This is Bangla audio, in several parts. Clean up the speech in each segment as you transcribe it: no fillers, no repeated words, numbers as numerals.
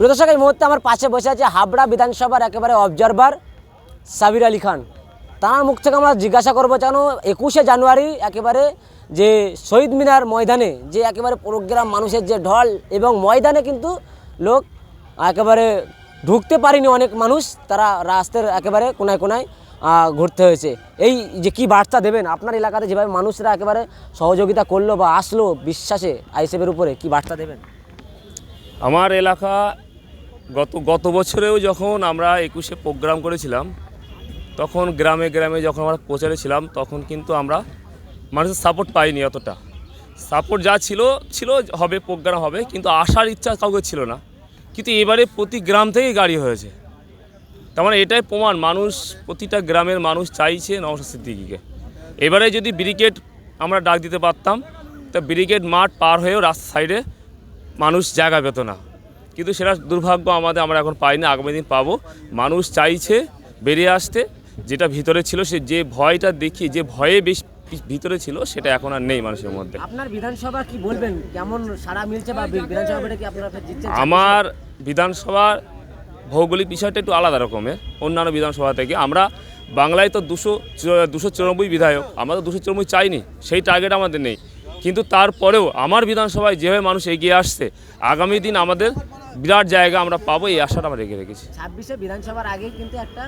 প্রিয় দর্শক, এই মুহূর্তে আমার পাশে বসে আছে হাবড়া বিধানসভার একেবারে অবজারভার সাবির আলী খান। তার মুখ থেকে আমরা জিজ্ঞাসা করবো যেন 21শে জানুয়ারি একেবারে যে শহীদ মিনার ময়দানে যে একেবারে প্রোগ্রাম, মানুষের যে ঢল, এবং ময়দানে কিন্তু লোক একেবারে ঢুকতে পারেনি, অনেক মানুষ তারা রাস্তার একেবারে কোনায় কোনায় ঘুরতে হয়েছে। এই যে কি বার্তা দেবেন আপনার এলাকাতে, যেভাবে মানুষরা একেবারে সহযোগিতা করলো বা আসলো বিশ্বাসে আইএসএফের উপরে, কি বার্তা দেবেন? আমার এলাকা গত বছরেও যখন আমরা 21শে প্রোগ্রাম করেছিলাম, তখন গ্রামে গ্রামে যখন আমরা প্রচারে ছিলাম, তখন কিন্তু আমরা মানুষের সাপোর্ট পাইনি। অতটা সাপোর্ট যা ছিল হবে, প্রোগ্রাম হবে, কিন্তু আসার ইচ্ছা কাউকে ছিল না। কিন্তু এবারে প্রতি গ্রাম থেকেই গাড়ি হয়েছে। তার মানে এটাই প্রমাণ, মানুষ, প্রতিটা গ্রামের মানুষ চাইছে নওশাদ সিদ্দিকীকে। এবারে যদি ব্রিগেড আমরা ডাক দিতে পারতাম, তা ব্রিগেড মাঠ পার হয়েও রাস্তা সাইডে মানুষ জায়গা পেত না, কিন্তু সেটা দুর্ভাগ্য আমরা এখন পাইনি। আগামী দিন পাবো। মানুষ চাইছে বেরিয়ে আসতে, যেটা ভিতরে ছিল, সে যে ভয়টা দেখি, যে ভয়ে বেশি ভিতরে ছিল, সেটা এখন আর নেই মানুষের মধ্যে। আপনার বিধানসভা কি বলবেন, কেমন সাড়া মিলছে, বা বিধানসভাটা কি আপনারা জিতছেন? আমার বিধানসভার ভৌগোলিক বিষয়টা একটু আলাদা রকমের অন্যান্য বিধানসভা থেকে। আমরা বাংলায় তো 294 বিধায়ক, আমরা তো 294 চাইনি, সেই টার্গেট আমাদের নেই। কিন্তু তারপরেও আমার বিধানসভায় যেভাবে মানুষ এগিয়ে আসছে, আগামী দিন আমাদের বিরাট জায়গা আমরা পাবো, এই আশাটা আমরা রেখে রেখেছি। 26শে বিধানসভার আগেই কিন্তু একটা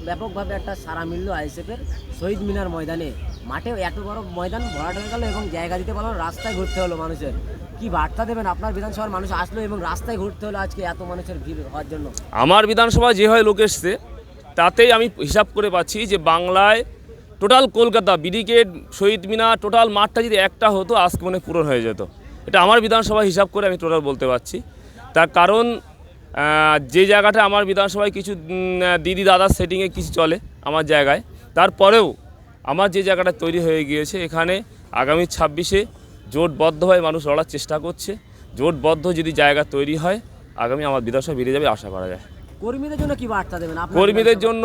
ব্যাপকভাবে একটা সাড়া মিলল আইএসএফের শহীদ মিনার ময়দানে। মাঠে এত বড় ময়দান ভরাট হয়ে গেল এবং জায়গা দিতে পারলো, রাস্তায় ঘুরতে হলো মানুষের। কি বার্তা দেবেন? আপনার বিধানসভার মানুষ আসলো এবং রাস্তায় ঘুরতে হলো আজকে এত মানুষের ভিড় হওয়ার জন্য। আমার বিধানসভায় যেভাবে লোক এসছে, তাতেই আমি হিসাব করে পাচ্ছি যে বাংলায় টোটাল কলকাতা ব্রিগেড, শহীদ মিনার, টোটাল মাঠটা যদি একটা হতো, আজকে মনে পূরণ হয়ে যেত। এটা আমার বিধানসভায় হিসাব করে আমি টোটাল বলতে পারছি। তার কারণ যে জায়গাটা আমার বিধানসভায় কিছু দিদি দাদার সেটিংয়ে কিছু চলে আমার জায়গায়, তারপরেও আমার যে জায়গাটা তৈরি হয়ে গিয়েছে, এখানে আগামী 26শে জোটবদ্ধভাবে মানুষ লড়ার চেষ্টা করছে। জোটবদ্ধ যদি জায়গা তৈরি হয়, আগামী আমার বিধানসভা বেরিয়ে যাবে আশা করা যায়। কর্মীদের জন্য কি বার্তা দেবেন? কর্মীদের জন্য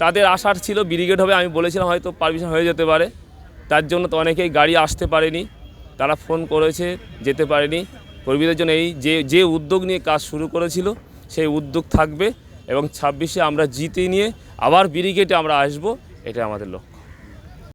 তাদের আশার ছিল ব্রিগেড হবে, আমি বলেছিলাম হয়তো পারমিশন হয়ে যেতে পারে। তার জন্য তো অনেকেই গাড়ি আসতে পারেনি, তারা ফোন করেছে, যেতে পারেনি। কর্মীদের জন্য এই যে উদ্যোগ নিয়ে কাজ শুরু করেছিল, সেই উদ্যোগ থাকবে এবং 26শে আমরা জিতে নিয়ে আবার ব্রিগেডে আমরা আসবো, এটা আমাদের লক্ষ্য।